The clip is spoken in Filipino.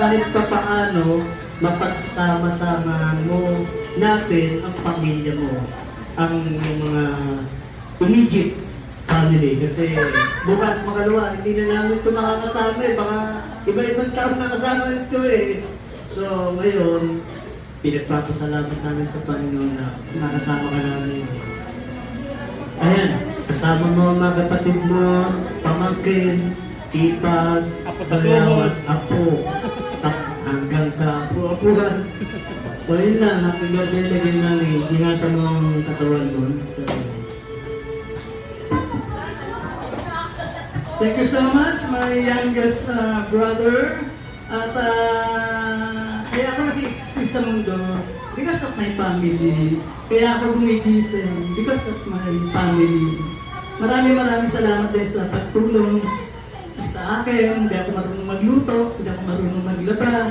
kahit pa paano mapagsama-sama mo natin ang pamilya mo, ang mga immediate family. Kasi bukas makalawa, hindi na namin ito makakasama eh. Baka iba-ibang taon nakasama ito eh. So ngayon, pinagpapasalamat namin sa Panginoon na nakasama ka namin. Ayan, kasama mo ang mga kapatid mo, pamangkin, ipag, salawat, apo, hanggang ka-apo-apuhan. So yun lang, happy birthday lagyan namin. Ingatan mo ang katawan mo. So, thank you so much, my youngest brother. At kaya ako nag-exist sa mundo because of my family. Kaya ako gumigising because of my family. Maraming salamat din sa pagtulong sa akin. Hindi ako marunong magluto, hindi ako marunong maglaba.